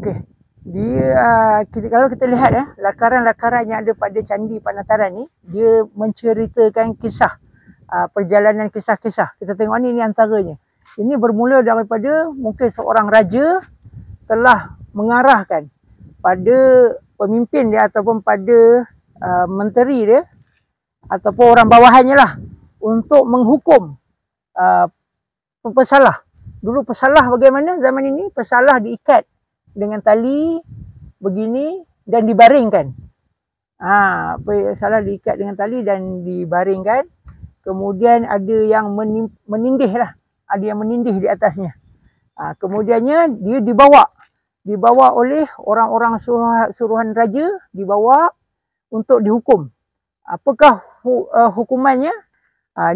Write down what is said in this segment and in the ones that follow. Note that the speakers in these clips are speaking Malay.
Okey. Kalau kita lihat lakaran-lakaran yang ada pada Candi Penataran ni, dia menceritakan kisah, perjalanan kisah-kisah. Kita tengok ni antaranya. Ini bermula daripada mungkin seorang raja telah mengarahkan pada pemimpin dia ataupun pada menteri dia ataupun orang bawahannya lah untuk menghukum pesalah. Dulu pesalah bagaimana zaman ini? Pesalah diikat dengan tali begini dan dibaringkan. Pesalah diikat dengan tali dan dibaringkan. Kemudian ada yang menindih lah. Ada yang menindih di atasnya. Kemudiannya dia dibawa oleh orang-orang suruhan raja, dibawa untuk dihukum. Apakah hukumannya?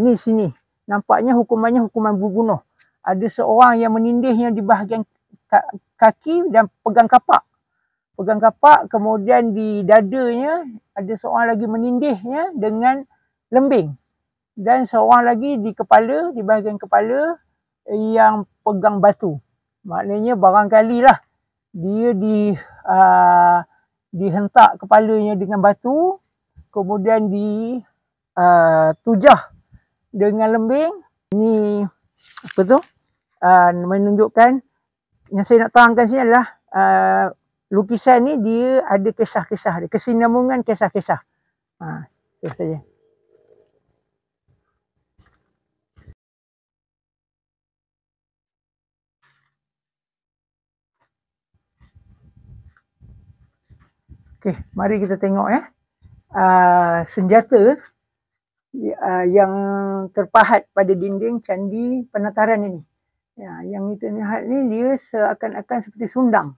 Ni sini. Nampaknya hukumannya hukuman bunuh. Ada seorang yang menindihnya di bahagian kaki dan pegang kapak. Kemudian di dadanya ada seorang lagi menindihnya dengan lembing. Dan seorang lagi di kepala, di bahagian kepala yang pegang batu. Maknanya barangkali lah dia dihentak kepalanya dengan batu, kemudian ditujah dengan lembing. Ini apa tu? Menunjukkan, yang saya nak terangkan sini adalah lukisan ni dia ada kisah-kisah dia, kesinambungan kisah-kisah. Itu saja. Okey, mari kita tengok senjata yang terpahat pada dinding Candi Penataran ini. Yang kita lihat ni dia seakan-akan seperti sundang.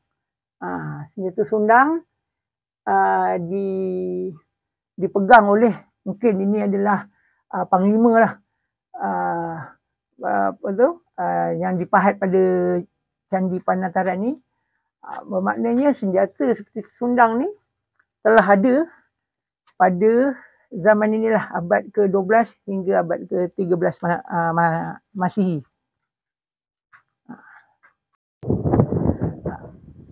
Senjata sundang dipegang oleh, mungkin ini adalah panglima lah, yang dipahat pada Candi Penataran ni. Bermaknanya senjata seperti sundang ni telah ada pada zaman inilah, abad ke-12 hingga abad ke-13 Masihi.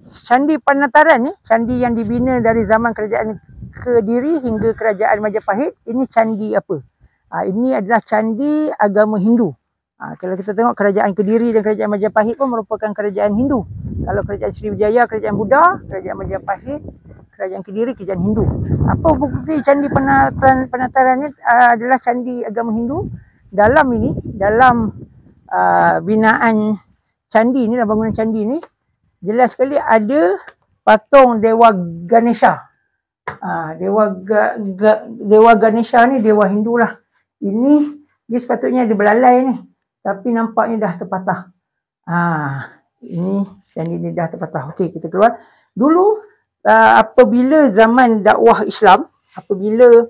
Candi Penataran ni, candi yang dibina dari zaman kerajaan Kediri hingga kerajaan Majapahit. Ini candi apa? Ini adalah candi agama Hindu. Kalau kita tengok kerajaan Kediri dan kerajaan Majapahit pun merupakan kerajaan Hindu. Kalau kerajaan Sriwijaya, kerajaan Buddha, kerajaan Majapahit, kerajaan Kediri, kerajaan Hindu. Apa bukti Candi Penataran ni adalah candi agama Hindu? Dalam ini, dalam binaan candi ni, dalam bangunan candi ni, jelas sekali ada patung Dewa Ganesha. Dewa Ganesha ni dewa Hindu lah. Ini dia sepatutnya ada belalai ni, tapi nampaknya dah terpatah. Ini candi ni dah terpatah. Okey, kita keluar. Dulu apabila zaman dakwah Islam, apabila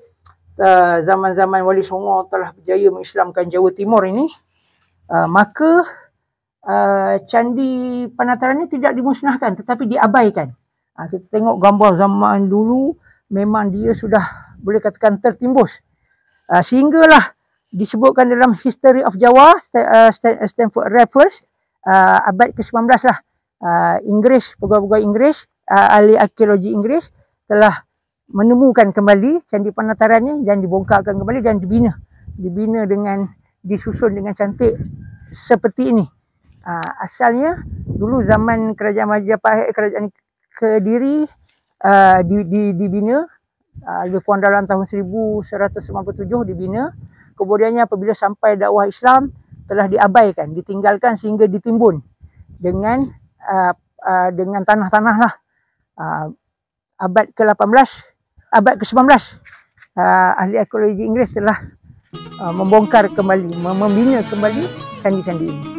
zaman-zaman Wali Songo telah berjaya mengislamkan Jawa Timur ini, maka Candi Penataran ini tidak dimusnahkan tetapi diabaikan. Kita tengok gambar zaman dulu, memang dia sudah boleh katakan tertimbus. Sehinggalah disebutkan dalam History of Java, Stanford Raffles, abad ke-19 lah, Inggeris, pegawai-pegawai Inggeris, ahli arkeologi Inggeris telah menemukan kembali Candi Penataran ni dan dibongkarkan kembali dan dibina dengan, disusun dengan cantik seperti ini. Asalnya dulu zaman kerajaan Majapahit, kerajaan Kediri dibina lebih kurang dalam tahun 1197 dibina. Kemudiannya apabila sampai dakwah Islam telah diabaikan, ditinggalkan sehingga ditimbun dengan tanah-tanah lah. Abad ke-18, abad ke-19, ahli arkeologi Inggeris telah membongkar kembali, membina kembali candi-candi ini.